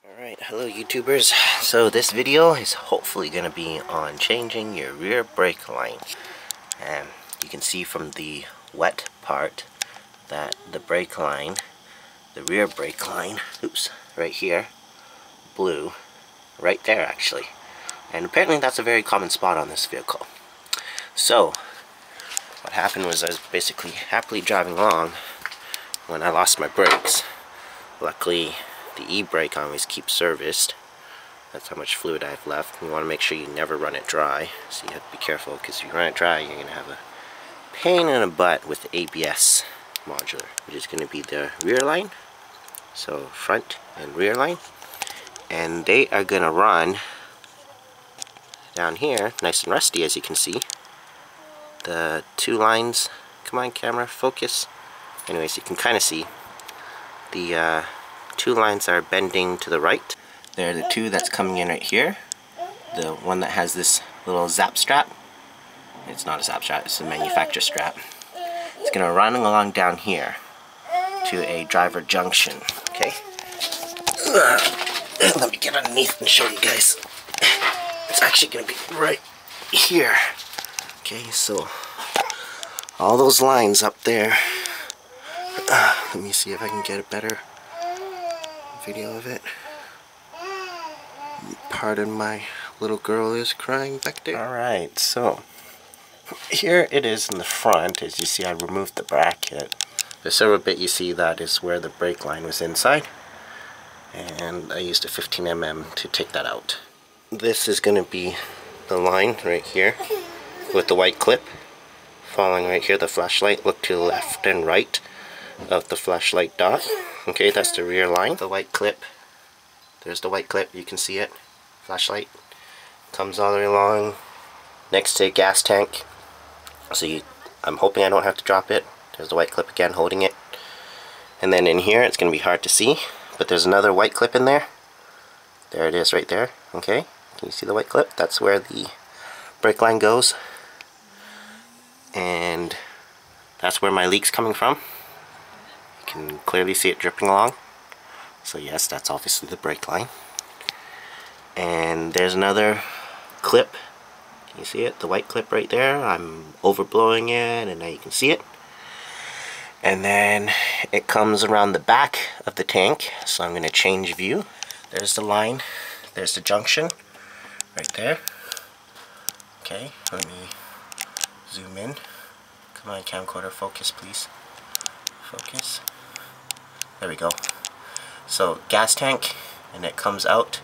Alright, hello YouTubers. So this video is hopefully going to be on changing your rear brake line. And you can see from the wet part that the brake line, the rear brake line, oops, right here, blew right there actually. And apparently that's a very common spot on this vehicle. So what happened was I was basically happily driving along when I lost my brakes. Luckily the e-brake I always keep serviced. That's how much fluid I have left. You want to make sure you never run it dry, so you have to be careful, because if you run it dry you're going to have a pain in the butt with the ABS modular, which is going to be the rear line, so front and rear line, and they are going to run down here nice and rusty, as you can see. The two lines, come on camera, focus. Anyways, you can kind of see the two lines are bending to the right. They're the two that's coming in right here. The one that has this little zap strap, it's not a zap strap, it's a manufacturer strap. It's going to run along down here to a driver junction. Okay, let me get underneath and show you guys. It's actually going to be right here. Okay, so all those lines up there, let me see if I can get a better video of it. Pardon, my little girl is crying back there. Alright, so here it is in the front. As you see, I removed the bracket. The silver bit you see, that is where the brake line was inside, and I used a 15mm to take that out. This is going to be the line right here with the white clip following right here, the flashlight. Look to the left and right of the flashlight dot. Okay, that's the rear line. The white clip, there's the white clip, you can see it. Flashlight comes all the way along next to a gas tank. So I'm hoping I don't have to drop it. There's the white clip again holding it. And then in here, it's going to be hard to see, but there's another white clip in there. There it is right there. Okay, can you see the white clip? That's where the brake line goes. And that's where my leak's coming from. You can clearly see it dripping along. So yes, that's obviously the brake line. And there's another clip. Can you see it? The white clip right there. I'm overblowing it, and now you can see it. And then it comes around the back of the tank. So I'm going to change view. There's the line. There's the junction right there. Okay, let me zoom in. Come on, camcorder, focus please. Focus. There we go. So gas tank, and it comes out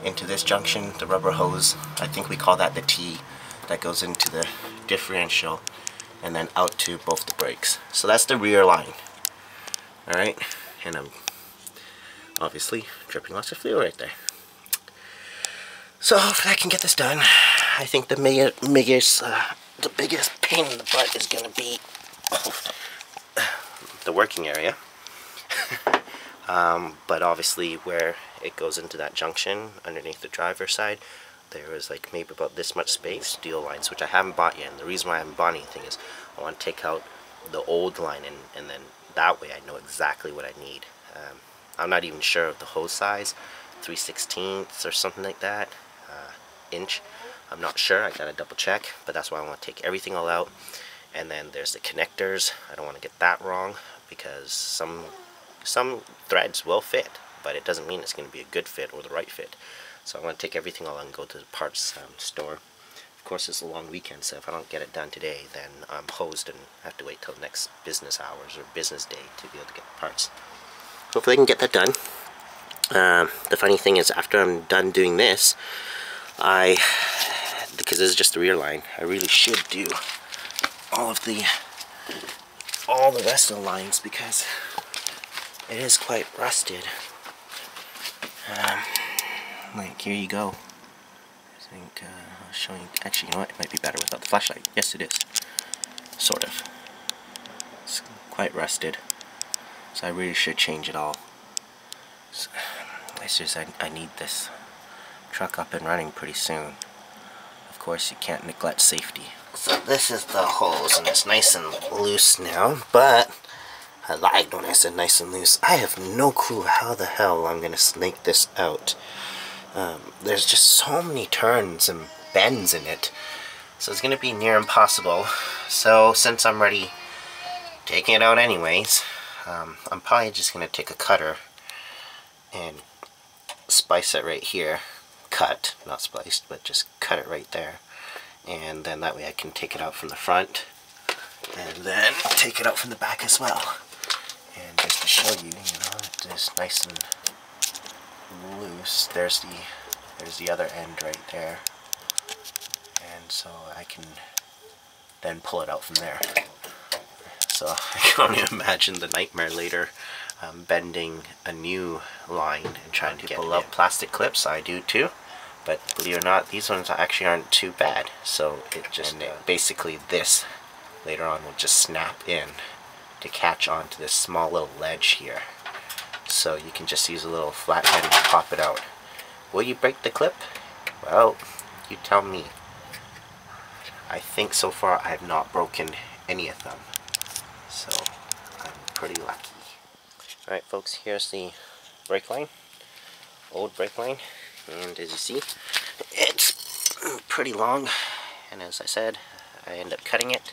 into this junction, the rubber hose. I think we call that the T, that goes into the differential and then out to both the brakes. So that's the rear line. Alright, and I'm obviously dripping lots of fluid right there. So hopefully I can get this done. I think the biggest pain in the butt is going to be the working area. But obviously where it goes into that junction underneath the driver's side, there is like maybe about this much space, steel lines, which I haven't bought yet. And the reason why I haven't bought anything is I want to take out the old line, and then that way I know exactly what I need. I'm not even sure of the hose size, 3/16 or something like that, inch. I'm not sure, I gotta double check, but that's why I want to take everything all out. And then there's the connectors. I don't want to get that wrong, because some threads will fit, but it doesn't mean it's going to be a good fit or the right fit. So I want to take everything all and go to the parts store. Of course, it's a long weekend, so if I don't get it done today, then I'm hosed and have to wait till the next business hours or business day to be able to get the parts. Hopefully I can get that done. The funny thing is, after I'm done doing this, because this is just the rear line, I really should do all the rest of the lines, because it is quite rusted. Like, here you go. I think I'll show you. Actually, you know what? It might be better without the flashlight. Yes, it is. Sort of. It's quite rusted. So I really should change it all. So, it's just I need this truck up and running pretty soon. Of course, you can't neglect safety. So this is the hose, and it's nice and loose now, but I lied when I said nice and loose. I have no clue how the hell I'm gonna snake this out. There's just so many turns and bends in it, so it's gonna be near impossible. So since I'm already taking it out anyways, I'm probably just gonna take a cutter and splice it right here. Cut, not spliced, but just cut it right there, and then that way I can take it out from the front and then take it out from the back as well. And just to show you, it's just nice and loose. There's the other end right there, and so I can then pull it out from there. So I can only imagine the nightmare later, bending a new line and trying to People love plastic clips. I do too, but believe it or not, these ones actually aren't too bad. So it just basically this later on will just snap in to catch onto this small little ledge here. So you can just use a little flathead and pop it out. Will you break the clip? Well, you tell me. I think so far I have not broken any of them, so I'm pretty lucky. Alright folks, here's the brake line, old brake line, and as you see, it's pretty long, and as I said, I end up cutting it.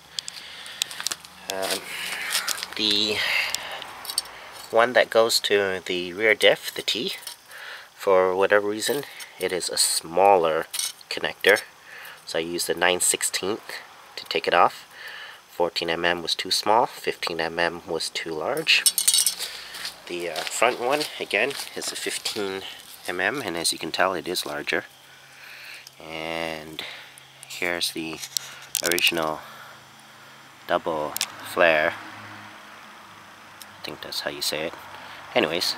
The one that goes to the rear diff, the T, for whatever reason, it is a smaller connector, so I used the 9/16 to take it off. 14mm was too small, 15mm was too large. The front one, again, is a 15mm, and as you can tell, it is larger. And here's the original double flare. I think that's how you say it. Anyways,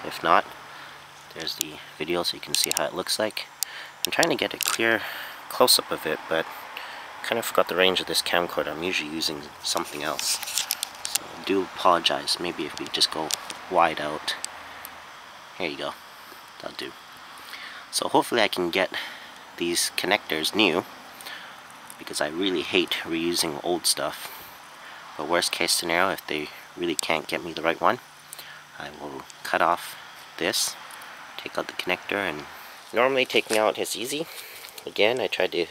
if not, there's the video so you can see how it looks like. I'm trying to get a clear close-up of it, but kind of forgot the range of this camcorder. I'm usually using something else, so I do apologize. Maybe if we just go wide out. Here you go, that'll do. So hopefully I can get these connectors new, because I really hate reusing old stuff. But worst case scenario, if they really can't get me the right one, I will cut off this, take out the connector, and normally taking out is easy. Again, I tried to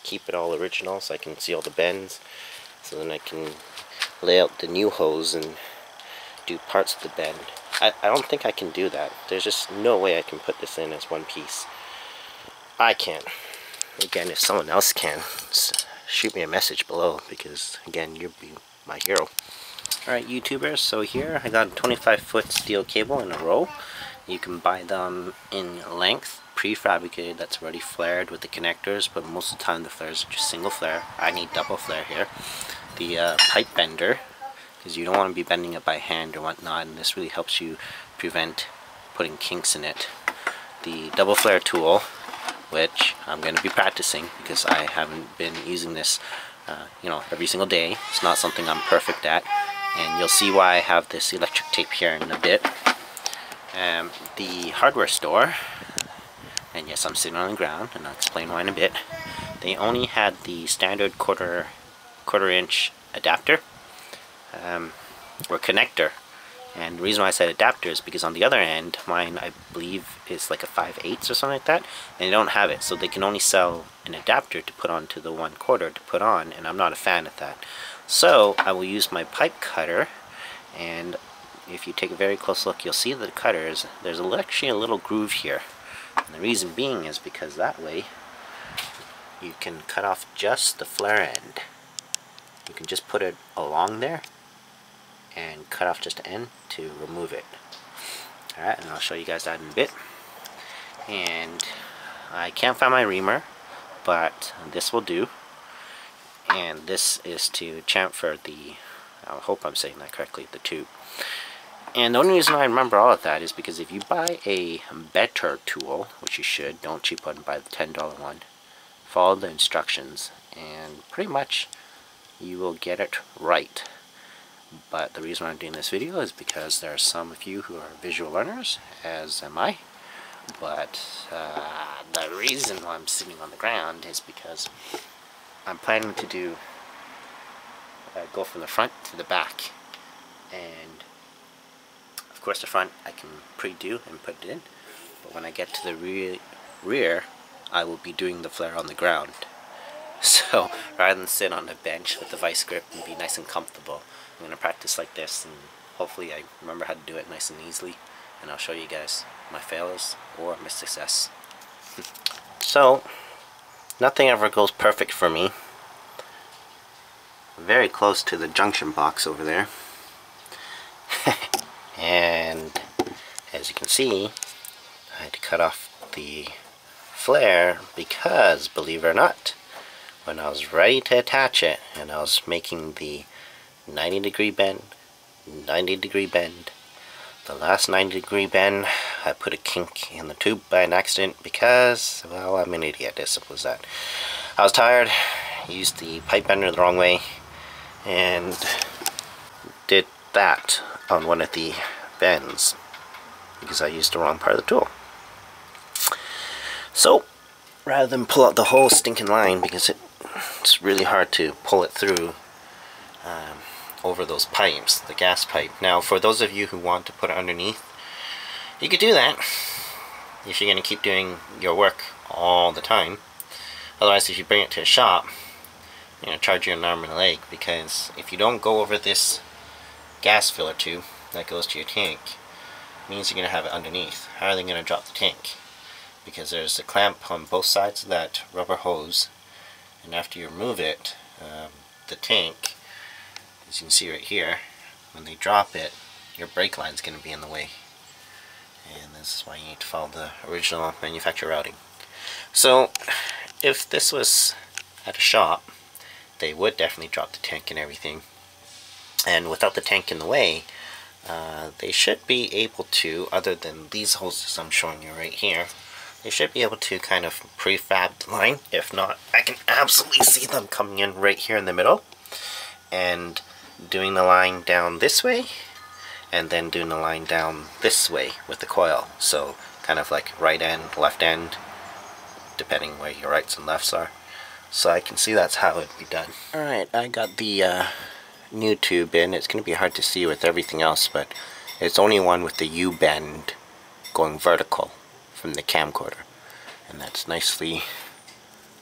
keep it all original so I can see all the bends, so then I can lay out the new hose and do parts of the bend. I don't think I can do that. There's just no way I can put this in as one piece. I can't. Again, if someone else can, shoot me a message below, because again, you'll be my hero. Alright YouTubers, so here I got a 25-foot steel cable in a row. You can buy them in length, prefabricated, that's already flared with the connectors, but most of the time the flares are just single flare. I need double flare here. The pipe bender, because you don't want to be bending it by hand or whatnot, and this really helps you prevent putting kinks in it. The double flare tool, which I'm going to be practicing because I haven't been using this every single day. It's not something I'm perfect at, and you'll see why I have this electric tape here in a bit. The hardware store, and yes, I'm sitting on the ground, and I'll explain why in a bit. They only had the standard quarter inch adapter or connector, and the reason why I said adapter is because on the other end, mine I believe is like a 5/8 or something like that, and they don't have it, so they can only sell an adapter to put onto the 1/4 to put on, and I'm not a fan of that. So I will use my pipe cutter, and if you take a very close look, you'll see the cutters. There's actually a little groove here, and the reason being is because that way you can cut off just the flare end. You can just put it along there and cut off just the end to remove it. Alright, and I'll show you guys that in a bit. And I can't find my reamer, but this will do. And this is to chamfer the, I hope I'm saying that correctly, the tube. And the only reason I remember all of that is because if you buy a better tool, which you should, don't cheap out and buy the $10 one, follow the instructions, and pretty much you will get it right. But the reason why I'm doing this video is because there are some of you who are visual learners, as am I. But the reason why I'm sitting on the ground is because I'm planning to do go from the front to the back, and Of course the front I can pre-do and put it in, but when I get to the rear I will be doing the flare on the ground. So rather than sit on a bench with the vice grip and be nice and comfortable, I'm going to practice like this, and hopefully I remember how to do it nice and easily, and I'll show you guys my failures or my success. So nothing ever goes perfect for me. Very close to the junction box over there. And as you can see, I had to cut off the flare because, believe it or not, when I was ready to attach it and I was making the 90-degree bend, 90-degree bend, the last 90-degree bend, I put a kink in the tube by an accident because, well, I'm an idiot, as simple as that. I was tired, used the pipe bender the wrong way, and did that on one of the bends because I used the wrong part of the tool. So rather than pull out the whole stinking line, because it's really hard to pull it through over those pipes, the gas pipe. Now for those of you who want to put it underneath, you could do that if you're going to keep doing your work all the time. Otherwise, if you bring it to a shop, I'm going to charge you an arm and a leg, because if you don't go over this gas filler tube that goes to your tank, it means you're going to have it underneath. How are they going to drop the tank? Because there's a clamp on both sides of that rubber hose, and after you remove it, the tank, as you can see right here, when they drop it, your brake line is going to be in the way, and this is why you need to follow the original manufacturer routing. So if this was at a shop, they would definitely drop the tank and everything, and without the tank in the way, they should be able to, other than these hoses I'm showing you right here, they should be able to kind of prefab the line. If not, I can absolutely see them coming in right here in the middle and doing the line down this way, and then doing the line down this way with the coil. So kind of like right end, left end, depending where your rights and lefts are. So I can see that's how it'd be done. Alright, I got the new tube in. It's going to be hard to see with everything else, but it's only one with the U-bend going vertical from the camcorder, and that's nicely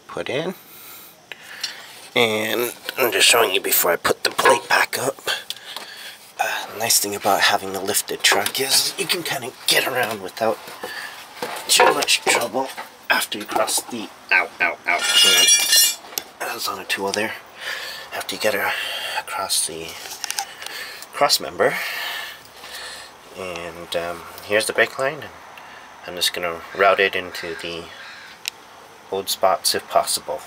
put in. And I'm just showing you before I put the plate back up. The nice thing about having a lifted truck is you can kind of get around without too much trouble after you cross the I was on a tool there. After you get across the cross member, and here's the brake line. I'm just going to route it into the old spots if possible.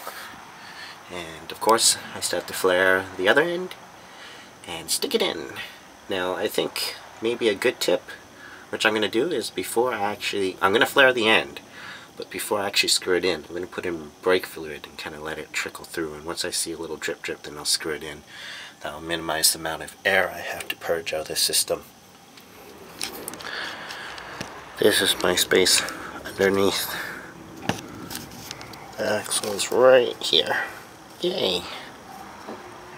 And of course, I still have to flare the other end and stick it in. Now, I think maybe a good tip, which I'm going to do, is before I'm going to flare the end, but before I actually screw it in, I'm going to put in brake fluid and kind of let it trickle through. And once I see a little drip drip, then I'll screw it in. That'll minimize the amount of air I have to purge out of this system. This is my space underneath. The axle is right here. Yay!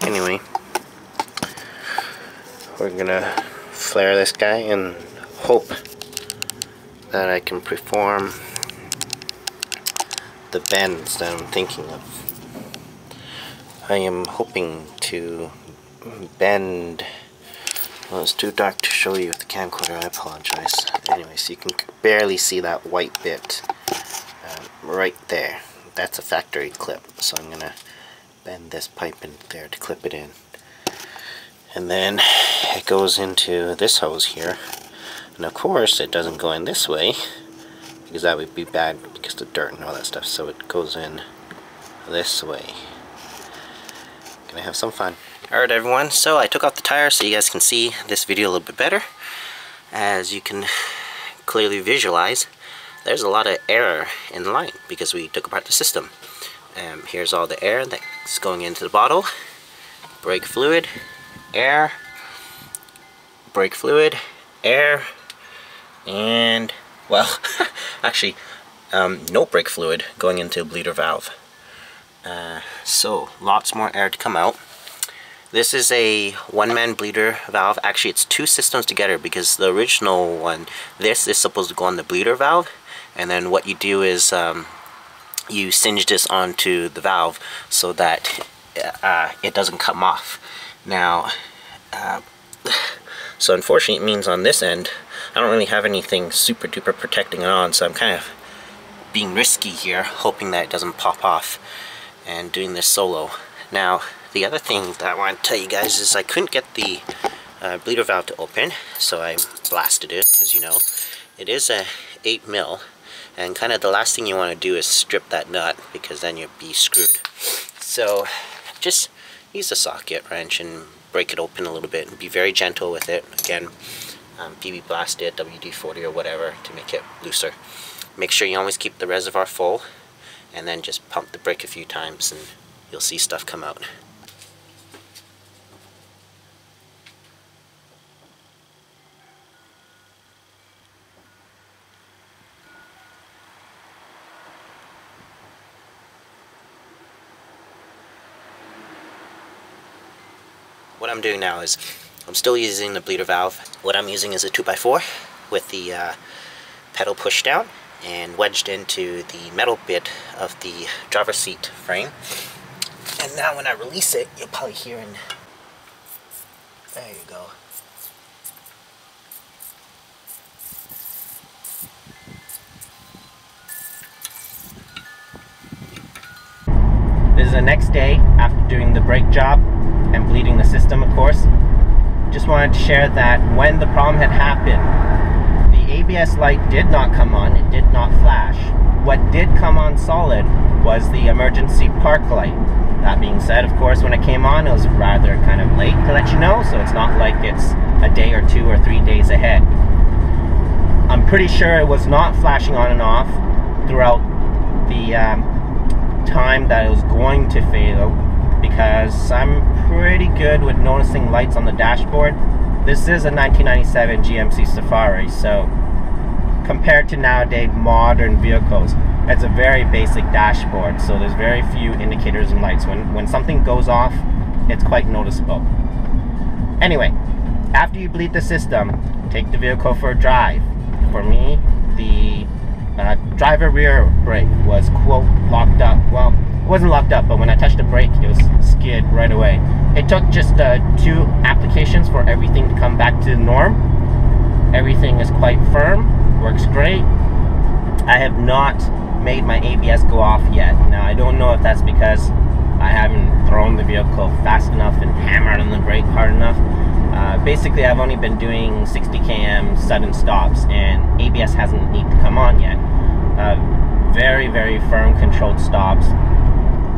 Anyway, we're gonna flare this guy and hope that I can perform the bends that I'm thinking of. I am hoping to bend. Well, it's too dark to show you with the camcorder, I apologize. Anyway, so you can barely see that white bit right there. That's a factory clip, so I'm gonna bend this pipe in there to clip it in. And then it goes into this hose here. And of course, it doesn't go in this way, because that would be bad because of the dirt and all that stuff. So it goes in this way. Gonna have some fun. Alright everyone, so I took off the tire so you guys can see this video a little bit better. As you can clearly visualize, there's a lot of air in the line because we took apart the system. Here's all the air that's going into the bottle. Brake fluid, air, brake fluid, air, and, well, actually, no brake fluid going into a bleeder valve. So, lots more air to come out. This is a one-man bleeder valve. Actually, it's two systems together because the original one, this is supposed to go on the bleeder valve, and then what you do is you singe this onto the valve so that it doesn't come off. Now, so unfortunately it means on this end, I don't really have anything super duper protecting it on, so I'm kind of being risky here, hoping that it doesn't pop off and doing this solo. Now, the other thing that I want to tell you guys is I couldn't get the bleeder valve to open, so I blasted it, as you know. It is a 8 mil, and kind of the last thing you want to do is strip that nut, because then you'll be screwed. So just use a socket wrench and break it open a little bit, and be very gentle with it. Again, PB blast it, WD-40 or whatever to make it looser. Make sure you always keep the reservoir full, and then just pump the brake a few times and you'll see stuff come out. What I'm doing now is I'm still using the bleeder valve. What I'm using is a 2x4 with the pedal pushed down and wedged into the metal bit of the driver's seat frame. And now when I release it, you'll probably hear in... There you go. This is the next day after doing the brake job and bleeding the system, of course. Just wanted to share that when the problem had happened, the ABS light did not come on, it did not flash. What did come on solid was the emergency park light. That being said, of course, when it came on, it was rather kind of late to let you know, so it's not like it's a day or 2 or 3 days ahead. I'm pretty sure it was not flashing on and off throughout the time that it was going to fail, because I'm pretty good with noticing lights on the dashboard. This is a 1997 GMC Safari, so compared to nowadays modern vehicles, it's a very basic dashboard, so there's very few indicators and lights. When something goes off, it's quite noticeable. Anyway, after you bleed the system, take the vehicle for a drive. For me, the driver rear brake was, quote, locked up. Well, it wasn't locked up, but when I touched the brake, it was skid right away. It took just 2 applications for everything to come back to the norm. Everything is quite firm, works great. I have not made my ABS go off yet. Now, I don't know if that's because I haven't thrown the vehicle fast enough and hammered on the brake hard enough. Basically, I've only been doing 60 km sudden stops, and ABS hasn't need to come on yet. Very, very firm controlled stops.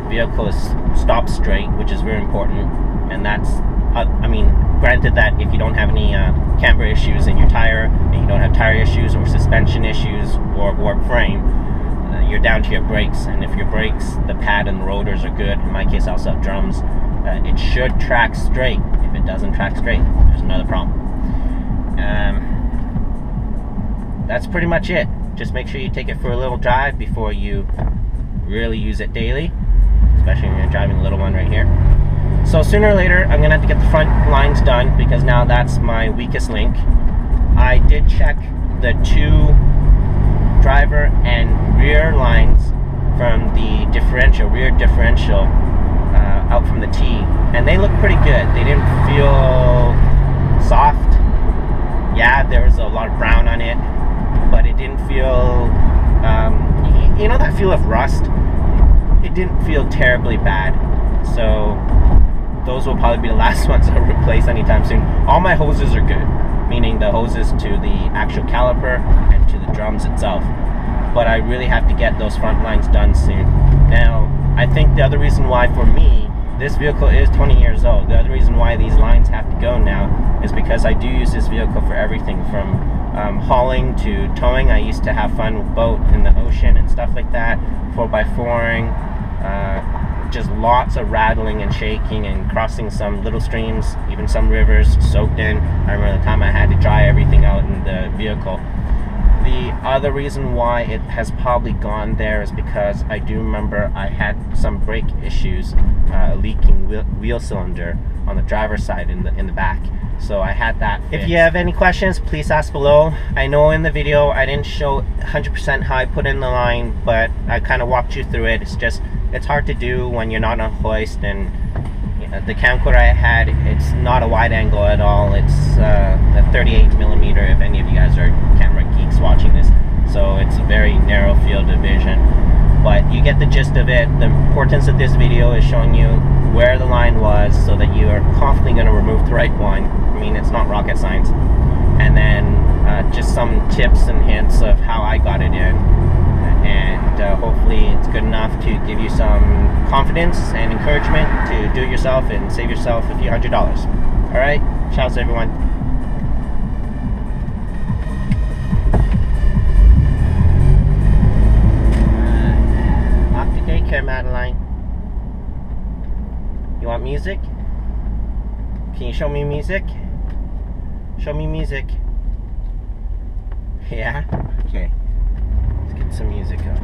Vehicle is stopped straight, which is very important, and that's I mean, granted that if you don't have any camber issues in your tire, and you don't have tire issues or suspension issues or warped frame, you're down to your brakes. And if your brakes, the pad and the rotors are good, in my case I also have drums, it should track straight. If it doesn't track straight, there's another problem. That's pretty much it. Just make sure you take it for a little drive before you really use it daily, especially when you're driving the little one right here. So sooner or later, I'm going to have to get the front lines done, because now that's my weakest link. I did check the 2 driver and rear lines from the differential, rear differential, out from the T, and they look pretty good. They didn't feel soft. Yeah, there was a lot of brown on it, but it didn't feel, you know that feel of rust? It didn't feel terribly bad. So those will probably be the last ones I'll replace anytime soon. All my hoses are good, meaning the hoses to the actual caliper and to the drums itself. But I really have to get those front lines done soon. Now, I think the other reason why for me, this vehicle is 20 years old. The other reason why these lines have to go now is because I do use this vehicle for everything from hauling to towing. I used to have fun with boat in the ocean and stuff like that, 4x4ing, just lots of rattling and shaking and crossing some little streams, even some rivers soaked in. I remember the time I had to dry everything out in the vehicle. The other reason why it has probably gone there is because I do remember I had some brake issues, leaking wheel cylinder on the driver's side in the back. So I had that fixed. If you have any questions, please ask below. I know in the video I didn't show 100% how I put in the line, but I kind of walked you through it. It's hard to do when you're not on hoist, and the camcorder I had, it's not a wide angle at all. It's a 38mm, if any of you guys are camera geeks watching this. So it's a very narrow field of vision, but you get the gist of it. The importance of this video is showing you where the line was so that you are confidently going to remove the right one. I mean, it's not rocket science. And then just some tips and hints of how I got it in. And hopefully it's good enough to give you some confidence and encouragement to do it yourself and save yourself a few $100s. Alright, ciao everyone. Off to daycare, Madeline. You want music? Can you show me music? Show me music. Yeah? Okay. Let's get some music up.